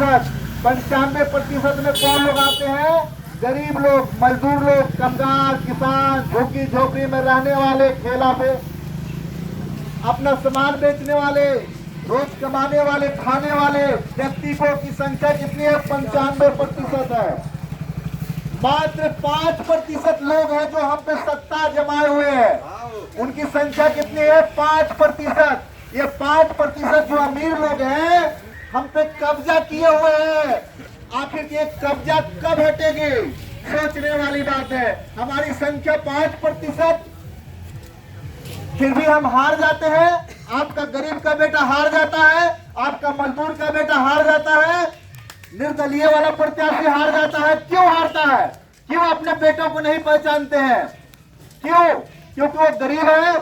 95%। 95% में कौन लोग आते हैं? गरीब लोग, मजदूर लोग, कामगार, किसान, झुग्गी झोपड़ी में रहने वाले, ठेला पे अपना सामान बेचने वाले, रोज कमाने वाले, खाने वाले व्यक्तियों की संख्या कितनी है? 95% है। मात्र 5% लोग हैं जो हम पे सत्ता जमाए हुए हैं। उनकी संख्या कितनी है? 5%। ये 5% जो अमीर लोग हैं हम पे कब्जा किए हुए हैं। आखिर ये कब्जा कब हटेगी? सोचने वाली बात है। हमारी संख्या 5%, फिर भी हम हार जाते हैं। आपका गरीब का बेटा हार जाता है, आपका मजदूर का बेटा हार जाता है, निर्दलीय वाला प्रत्याशी हार जाता है। क्यों हारता है? क्यों अपने बेटों को नहीं पहचानते हैं? क्यों? क्योंकि वो गरीब है,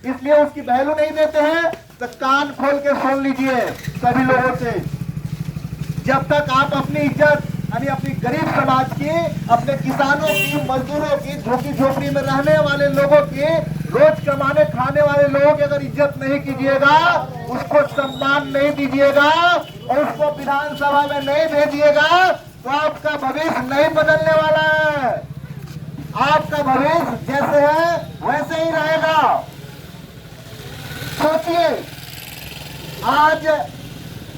इसलिए उसकी वैल्यू नहीं देते हैं। तो कान खोल के सुन लीजिए सभी लोगों से, जब तक आप अपनी इज्जत यानी अपनी गरीब समाज की, अपने किसानों की, मजदूरों की, झोंकी झोपड़ी में रहने वाले लोगों की, रोज कमाने खाने वाले लोगों की अगर इज्जत नहीं कीजिएगा, उसको सम्मान नहीं दीजिएगा और उसको विधानसभा में नहीं भेजिएगा, तो आपका भविष्य नहीं बदलने वाला है। आपका भविष्य जैसे है वैसे ही रहेगा। सोचिए, आज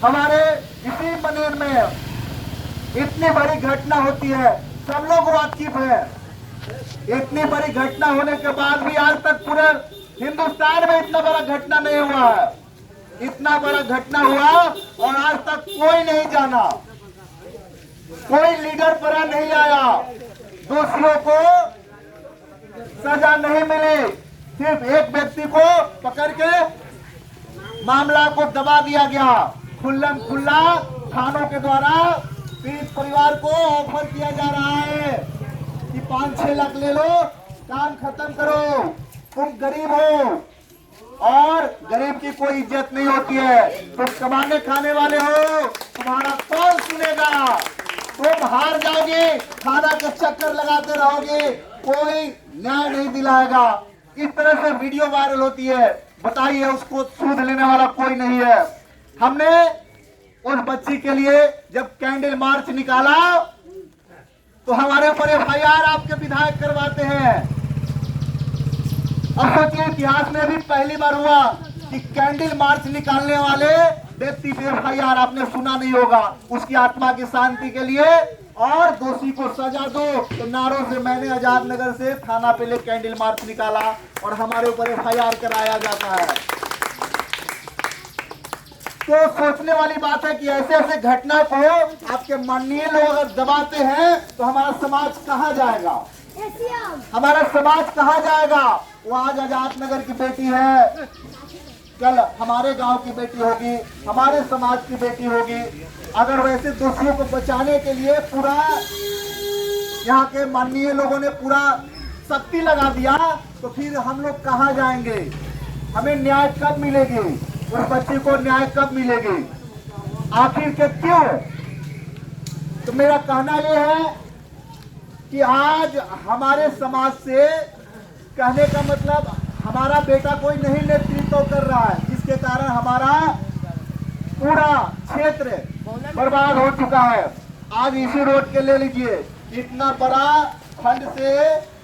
हमारे इसी मनेर में इतनी बड़ी घटना होती है, सब लोग वाकिफ है। इतनी बड़ी घटना होने के बाद भी आज तक पूरे हिंदुस्तान में इतना बड़ा घटना नहीं हुआ है। इतना बड़ा घटना हुआ और आज तक कोई नहीं जाना, कोई लीडर पर नहीं आया, दोषियों को सजा नहीं मिली। सिर्फ एक व्यक्ति को पकड़ के मामला को दबा दिया गया। खुल्लम खुल्ला थानों के द्वारा पीड़ित परिवार को ऑफर किया जा रहा है कि 5-6 लाख ले लो, काम खत्म करो। तुम गरीब हो और गरीब की कोई इज्जत नहीं होती है। तुम कमाने खाने वाले हो, तुम्हारा कौन सुनेगा? तुम हार जाओगे, थाना के चक्कर लगाते रहोगे, कोई न्याय नहीं दिलाएगा। इस तरह से वीडियो वायरल होती है। बताइए, उसको सूद लेने वाला कोई नहीं है। हमने उस बच्ची के लिए जब कैंडल मार्च निकाला तो हमारे ऊपर FIR आपके विधायक करवाते हैं। अब सोचिए, इतिहास में भी पहली बार हुआ कि कैंडल मार्च निकालने वाले व्यक्ति पे FIR आपने सुना नहीं होगा। उसकी आत्मा की शांति के लिए और दोषी को सजा दो तो नारों से मैंने आजाद नगर से थाना पे ले कैंडल मार्च निकाला और हमारे ऊपर FIR कराया जाता है। तो सोचने वाली बात है कि ऐसे ऐसे घटना को आपके माननीय लोग अगर दबाते हैं तो हमारा समाज कहाँ जाएगा? हमारा समाज कहाँ जाएगा? वो आज आजाद नगर की बेटी है, कल हमारे गांव की बेटी होगी, हमारे समाज की बेटी होगी। अगर वैसे दोषियों को बचाने के लिए पूरा यहाँ के माननीय लोगों ने पूरा शक्ति लगा दिया तो फिर हम लोग कहाँ जाएंगे? हमें न्याय कब मिलेगी? उस बच्ची को न्याय कब मिलेगी? आखिर के क्यों? तो मेरा कहना यह है कि आज हमारे समाज से, कहने का मतलब हमारा बेटा कोई नहीं नेतृत्व कर रहा है, जिसके कारण हमारा पूरा क्षेत्र बर्बाद हो चुका है। आज इसी रोड के ले लीजिए, इतना बड़ा फंड से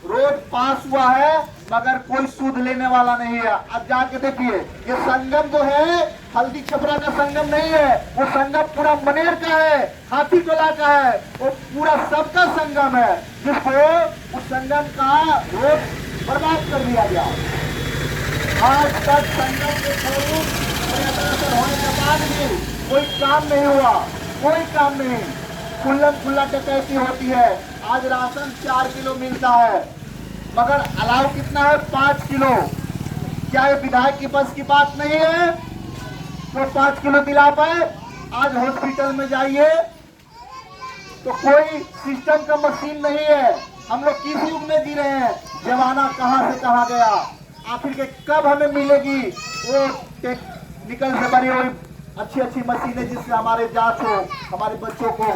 रोड पास हुआ है मगर कोई सूद लेने वाला नहीं है। अब जाके देखिए, ये संगम जो है हल्दी छपरा का संगम नहीं है, वो संगम पूरा मनेर का है, हाथी टोला का है, वो पूरा सबका संगम है, जिसको उस संगम का रोड बर्बाद कर दिया गया। आज तक संगम के स्वरूप होने के बाद भी कोई काम नहीं हुआ, कोई काम नहीं। खुल्लम खुल्ला डकैती होती है। आज राशन 4 किलो मिलता है मगर अलाव कितना है? 5 किलो। क्या ये विधायक की बस की बात नहीं है तो 5 किलो दिला पाए? आज हॉस्पिटल में जाइए तो कोई सिस्टम का मशीन नहीं है। हम लोग किस युग में जी रहे हैं? जमाना कहां से कहां गया। आखिर के कब हमें मिलेगी वो टेक्निकल से बनी हुई अच्छी मशीनें जिससे हमारे जांच हो, हमारे बच्चों को?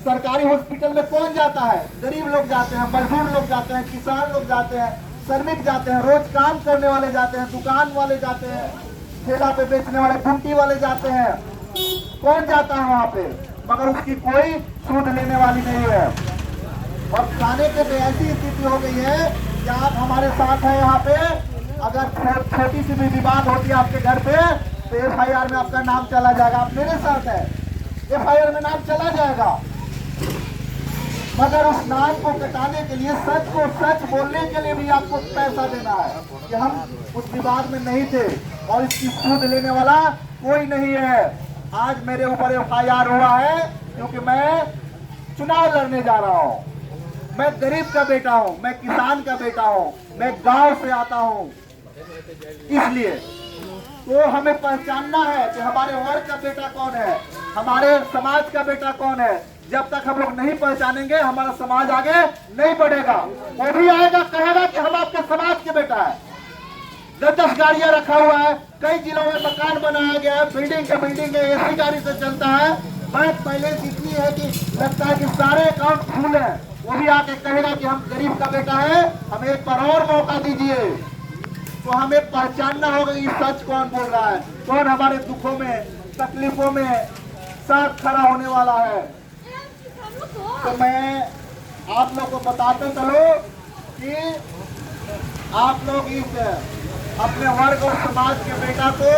सरकारी हॉस्पिटल में कौन जाता है? गरीब लोग जाते हैं, मजदूर लोग जाते हैं, किसान लोग जाते हैं, श्रमिक जाते हैं, रोज काम करने वाले जाते हैं, दुकान वाले जाते हैं, ठेला पे बेचने वाले, गुमटी वाले जाते हैं। कौन जाता है वहाँ पे? मगर उसकी कोई सूद लेने वाली नहीं है। और खाने के लिए ऐसी स्थिति हो गई है कि आप हमारे साथ हैं यहाँ पे, अगर छोटी सी भी विवाद होती है आपके घर पे तो FIR में आपका नाम चला जाएगा। आप मेरे साथ है, FIR में नाम चला जाएगा। मगर उस नाम को कटाने के लिए, सच को सच बोलने के लिए भी आपको पैसा देना है कि हम उस विवाद में नहीं थे और इसकी सूद लेने वाला कोई नहीं है। आज मेरे ऊपर FIR हुआ है क्योंकि मैं चुनाव लड़ने जा रहा हूँ। मैं गरीब का बेटा हूँ, मैं किसान का बेटा हूँ, मैं गांव से आता हूँ। इसलिए तो हमें पहचानना है कि हमारे वर्ग का बेटा कौन है, हमारे समाज का बेटा कौन है। जब तक हम लोग नहीं पहचानेंगे हमारा समाज आगे नहीं बढ़ेगा। वो भी आएगा, कहेगा कि हम आपके समाज के बेटा है। 10-10 गाड़ियां रखा हुआ है, कई जिलों में मकान बनाया गया है, बिल्डिंग के बिल्डिंग AC गाड़ी से चलता है। बैंक बैलेंस इतनी है कि लगता है कि सारे अकाउंट फुल है। वो भी आके कहेगा कि हम गरीब का बेटा है, हमें एक बार और मौका दीजिए। तो हमें पहचानना होगा कि सच कौन बोल रहा है, कौन हमारे दुखों में तकलीफों में साथ खड़ा होने वाला है। तो मैं आप लोग को बताते चलो कि आप लोग इस अपने वर्ग और समाज के बेटा को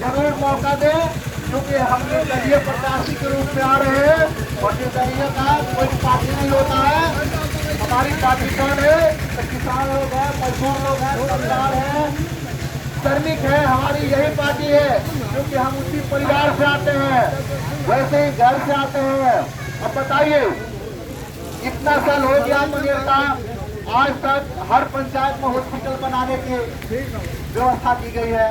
जरूर मौका दें, क्योंकि हम लोग दलीय प्रत्याशी के रूप में आ रहे हैं और ये दलीय का कोई पार्टी नहीं होता है। हमारी पार्टी कौन है? तो किसान लोग हैं, मजदूर लोग हैं, सरकार है, श्रमिक है। हमारी यही पार्टी है क्योंकि हम उसी परिवार से आते हैं, वैसे ही घर से आते हैं। अब बताइए, इतना साल हो गया मनेरता, आज तक हर पंचायत में हॉस्पिटल बनाने की व्यवस्था की गई है।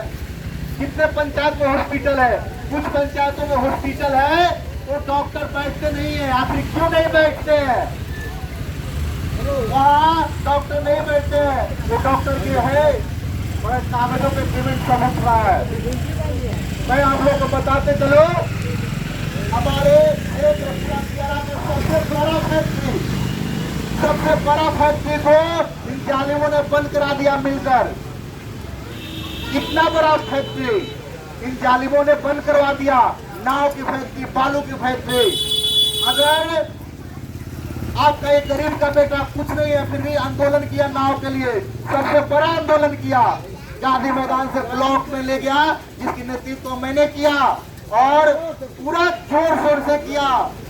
कितने पंचायत में हॉस्पिटल है? कुछ पंचायतों में हॉस्पिटल है तो डॉक्टर बैठते नहीं है। आखिर क्यों नहीं बैठते हैं? वहाँ डॉक्टर नहीं बैठते हैं, वो डॉक्टर के है बड़े कागजों पे पेमेंट समझ रहा है। मैं आप लोग को बताते चलो, हमारे एक सबसे बड़ा फैक्ट्री को इन जालिमों ने बंद करा दिया मिलकर। इतना बड़ा फैक्ट्री इन जालिमों ने बंद करवा दिया। नाव की फैक्ट्री, बालू की फैक्ट्री। अगर आपका एक गरीब का बेटा कुछ नहीं है फिर भी आंदोलन किया नाव के लिए, सबसे बड़ा आंदोलन किया, गांधी मैदान से ब्लॉक में ले गया, जिसकी नेतृत्व मैंने किया और पूरा जोर शोर से किया।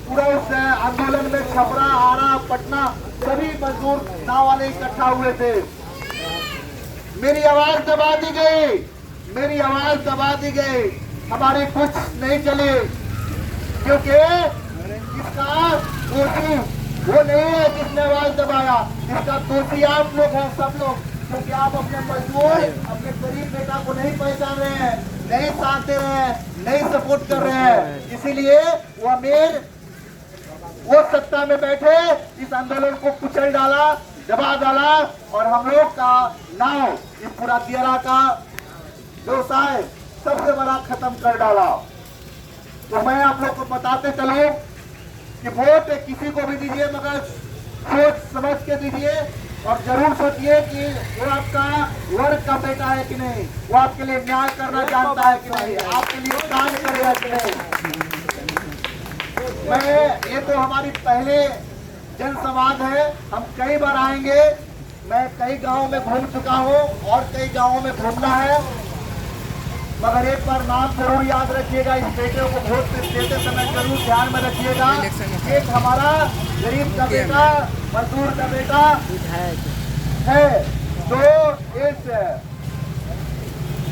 पूरा उस आंदोलन में छपरा, आरा, पटना सभी मजदूर नाव वाले इकट्ठा हुए थे। मेरी आवाज दबा दी गई, मेरी आवाज दबा दी गई, हमारी कुछ नहीं चली, क्योंकि इसका दोषी वो नहीं है जिसने आवाज दबाया। इसका दोषी आप लोग हैं, सब लोग, क्योंकि आप अपने मजदूर, अपने गरीब बेटा को नहीं पहचान रहे हैं, नहीं साथ दे रहे हैं, नहीं सपोर्ट कर रहे हैं। इसीलिए वो अमीर, वो सत्ता में बैठे इस आंदोलन को कुचल डाला, दबा डाला और हम लोग का नाव, इस पूरा दियारा का व्यवसाय सबसे बड़ा खत्म कर डाला। तो मैं आप लोग को बताते चलूं कि वोट किसी को भी दीजिए, मगर सोच समझ के दीजिए और जरूर सोचिए कि वो आपका वर्ग का बेटा है कि नहीं, वो आपके लिए न्याय करना जानता है कि नहीं, आपके लिए काम करेगा कि नहीं। मैं, ये तो हमारी पहले जनसंवाद है, हम कई बार आएंगे। मैं कई गांवों में घूम चुका हूँ और कई गांवों में घूमना है, मगर एक बार नाम जरूर याद रखिएगा, इस बेटे को वोट देते समय जरूर ध्यान में रखिएगा। एक हमारा गरीब का बेटा, मजदूर का बेटा है जो इस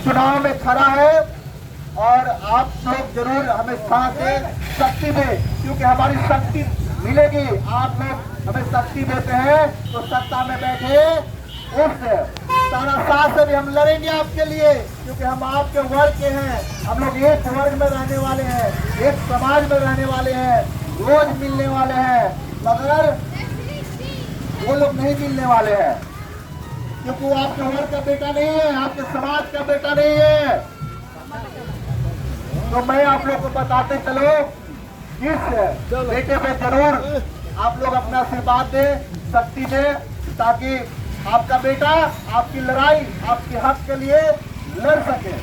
चुनाव में खड़ा है और आप लोग जरूर हमें साथ दें, शक्ति दें, क्योंकि हमारी शक्ति मिलेगी। आप लोग हमें शक्ति देते हैं तो सत्ता में बैठे उस तानाशाह से भी हम लड़ेंगे आपके लिए, क्योंकि हम आपके वर्ग के हैं। हम लोग एक वर्ग में रहने वाले हैं, एक समाज में रहने वाले हैं, रोज मिलने वाले हैं, मगर वो लोग नहीं मिलने वाले हैं, क्योंकि वो आपके वर्ग का बेटा नहीं है, आपके समाज का बेटा नहीं है। तो मैं आप लोग को बताते चलो, इस बेटे पे जरूर आप लोग अपना आशीर्वाद दें, शक्ति दें, ताकि आपका बेटा आपकी लड़ाई, आपके हक के लिए लड़ सके।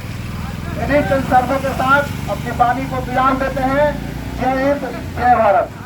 इन्हीं चंद शब्दों के साथ अपनी वाणी को विराम देते हैं। जय हिंद, जय भारत।